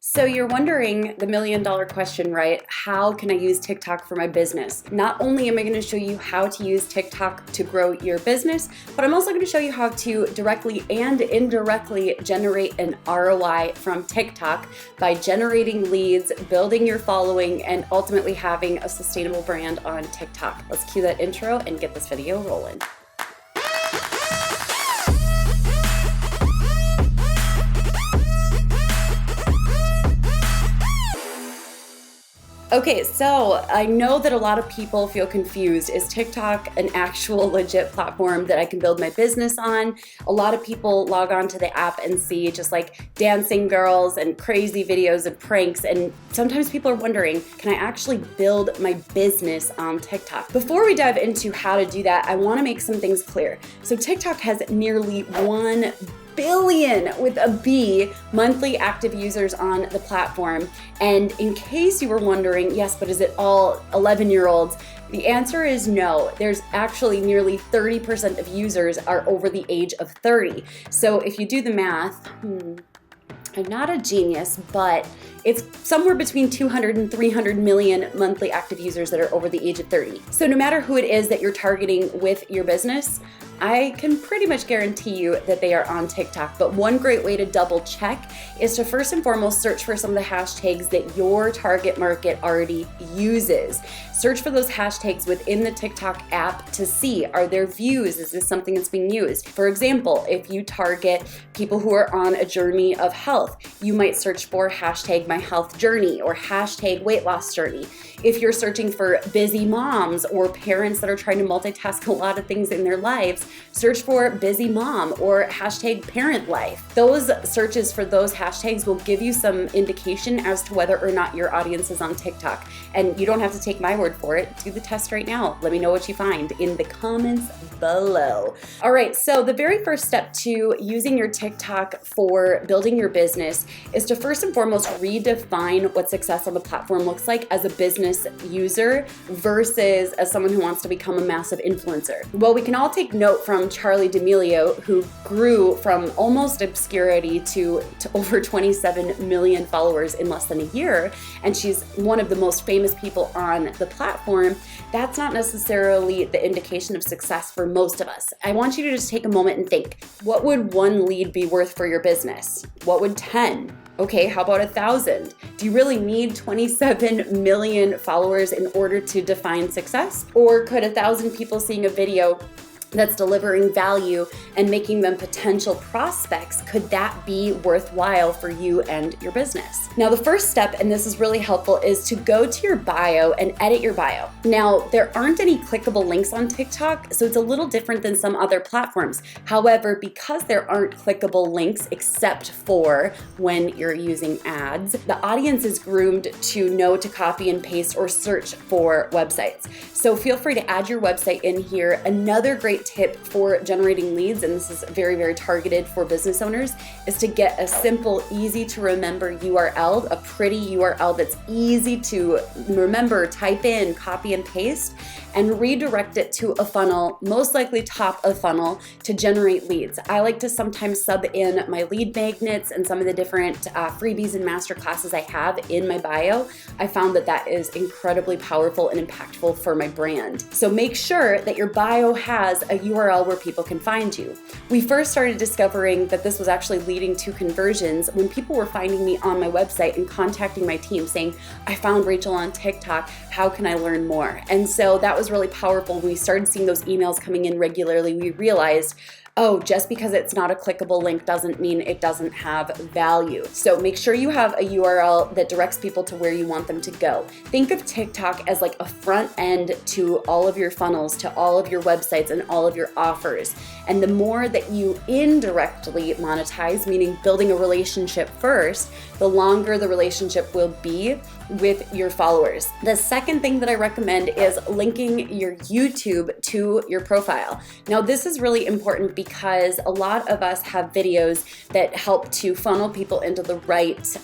So you're wondering the million-dollar question, right? How can I use TikTok for my business? Not only am I going to show you how to use TikTok to grow your business, but I'm also going to show you how to directly and indirectly generate an ROI from TikTok by generating leads, building your following, and ultimately having a sustainable brand on TikTok. Let's cue that intro and get this video rolling. Okay, so I know that a lot of people feel confused. Is TikTok an actual legit platform that I can build my business on? A lot of people log on to the app and see just like dancing girls and crazy videos and pranks, and sometimes people are wondering, can I actually build my business on TikTok? Before we dive into how to do that, I wanna make some things clear. So TikTok has nearly 1 billion with a B monthly active users on the platform. And in case you were wondering, yes, but is it all 11-year-olds? The answer is no. There's actually nearly 30% of users are over the age of 30. So if you do the math, I'm not a genius, but it's somewhere between 200 and 300 million monthly active users that are over the age of 30. So no matter who it is that you're targeting with your business, I can pretty much guarantee you that they are on TikTok. But one great way to double check is to first and foremost search for some of the hashtags that your target market already uses. Search for those hashtags within the TikTok app to see, are there views? Is this something that's being used? For example, if you target people who are on a journey of health, you might search for hashtag my health journey or hashtag weight loss journey. If you're searching for busy moms or parents that are trying to multitask a lot of things in their lives, search for busy mom or hashtag parent life. Those searches for those hashtags will give you some indication as to whether or not your audience is on TikTok. And you don't have to take my word for it. Do the test right now. Let me know what you find in the comments below. All right, so the very first step to using your TikTok for building your business is to first and foremost redefine what success on the platform looks like as a business user versus as someone who wants to become a massive influencer. Well, we can all take note from Charli D'Amelio, who grew from almost obscurity to over 27 million followers in less than a year, and she's one of the most famous people on the platform. That's not necessarily the indication of success for most of us. I want you to just take a moment and think, what would one lead be worth for your business? What would 10? Okay, how about 1,000? Do you really need 27 million followers in order to define success? Or could 1,000 people seeing a video that's delivering value and making them potential prospects, could that be worthwhile for you and your business? Now, the first step, and this is really helpful, is to go to your bio and edit your bio. Now, there aren't any clickable links on TikTok, so it's a little different than some other platforms. However, because there aren't clickable links except for when you're using ads, the audience is groomed to know to copy and paste or search for websites. So feel free to add your website in here. Another great tip for generating leads, and this is very, very targeted for business owners, is to get a simple, easy to remember URL, a pretty URL that's easy to remember, type in, copy and paste, and redirect it to a funnel, most likely top of funnel, to generate leads. I like to sometimes sub in my lead magnets and some of the different freebies and masterclasses I have in my bio. I found that that is incredibly powerful and impactful for my brand. So make sure that your bio has a URL where people can find you. We first started discovering that this was actually leading to conversions when people were finding me on my website and contacting my team saying, I found Rachel on TikTok, how can I learn more? And so that was really powerful. When we started seeing those emails coming in regularly, we realized, oh, just because it's not a clickable link doesn't mean it doesn't have value. So make sure you have a URL that directs people to where you want them to go. Think of TikTok as like a front end to all of your funnels, to all of your websites and all of your offers. And the more that you indirectly monetize, meaning building a relationship first, the longer the relationship will be with your followers. The second thing that I recommend is linking your YouTube to your profile. Now, this is really important because a lot of us have videos that help to funnel people into the right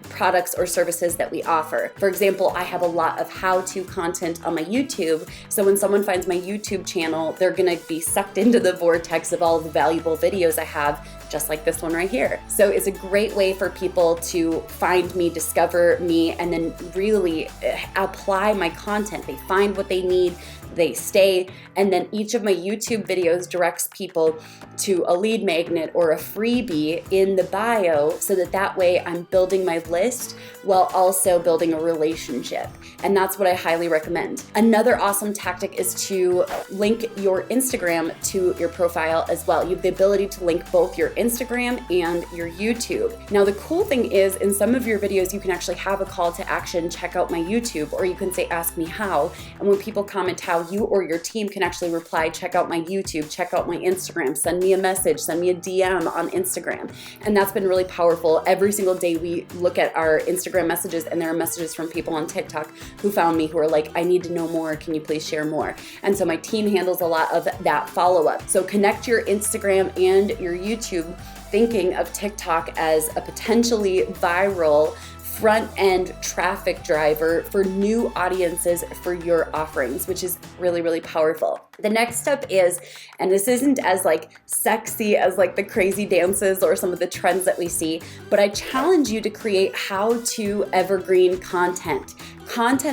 products or services that we offer. For example, I have a lot of how-to content on my YouTube, so when someone finds my YouTube channel, they're gonna be sucked into the vortex of all of the valuable videos I have just like this one right here. So it's a great way for people to find me, discover me, and then really apply my content. They find what they need, they stay, and then each of my YouTube videos directs people to a lead magnet or a freebie in the bio, so that way I'm building my list while also building a relationship. And that's what I highly recommend. Another awesome tactic is to link your Instagram to your profile as well. You have the ability to link both your Instagram and your YouTube. Now, the cool thing is, in some of your videos, you can actually have a call to action, check out my YouTube, or you can say, ask me how. And when people comment how, you or your team can actually reply, check out my YouTube, check out my Instagram, send me a message, send me a DM on Instagram. And that's been really powerful. Every single day we look at our Instagram messages, and there are messages from people on TikTok who found me who are like, I need to know more, can you please share more? And so my team handles a lot of that follow-up. So connect your Instagram and your YouTube, thinking of TikTok as a potentially viral front-end traffic driver for new audiences for your offerings, which is really, really powerful. The next step is, and this isn't as like sexy as like the crazy dances or some of the trends that we see, but I challenge you to create how-to evergreen content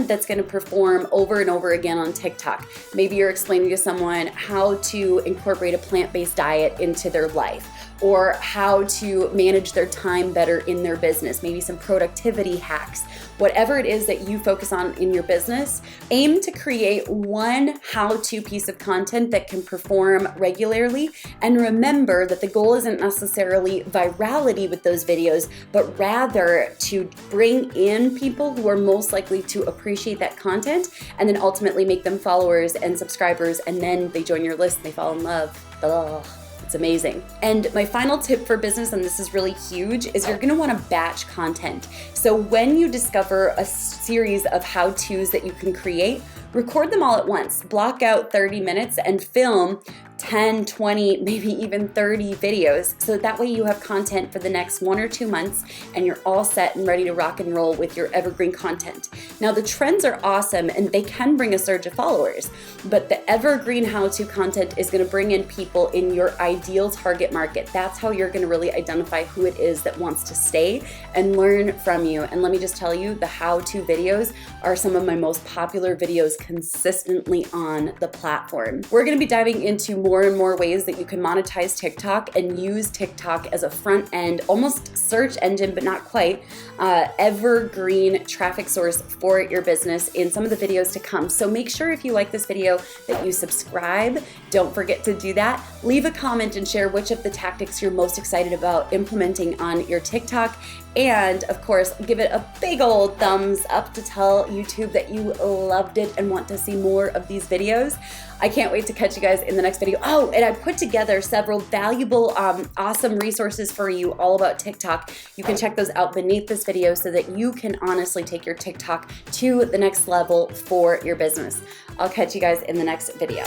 that's going to perform over and over again on TikTok. Maybe you're explaining to someone how to incorporate a plant-based diet into their life, or how to manage their time better in their business, maybe some productivity hacks. Whatever it is that you focus on in your business, aim to create one how-to piece of content that can perform regularly. And remember that the goal isn't necessarily virality with those videos, but rather to bring in people who are most likely to appreciate that content, and then ultimately make them followers and subscribers, and then they join your list and they fall in love. Ugh. It's amazing. And my final tip for business, and this is really huge, is you're gonna wanna batch content. So when you discover a series of how-tos that you can create, record them all at once. Block out 30 minutes and film 10, 20, maybe even 30 videos, so that way you have content for the next 1 or 2 months and you're all set and ready to rock and roll with your evergreen content. Now, the trends are awesome and they can bring a surge of followers, but the evergreen how-to content is gonna bring in people in your ideal target market. That's how you're gonna really identify who it is that wants to stay and learn from you. And let me just tell you, the how-to videos are some of my most popular videos consistently on the platform. We're gonna be diving into more and more ways that you can monetize TikTok and use TikTok as a front end, almost search engine, but not quite, evergreen traffic source for your business in some of the videos to come. So make sure if you like this video that you subscribe. Don't forget to do that. Leave a comment and share which of the tactics you're most excited about implementing on your TikTok. And of course, give it a big old thumbs up to tell YouTube that you loved it and want to see more of these videos. I can't wait to catch you guys in the next video. Oh, and I put together several valuable, awesome resources for you all about TikTok. You can check those out beneath this video so that you can honestly take your TikTok to the next level for your business. I'll catch you guys in the next video.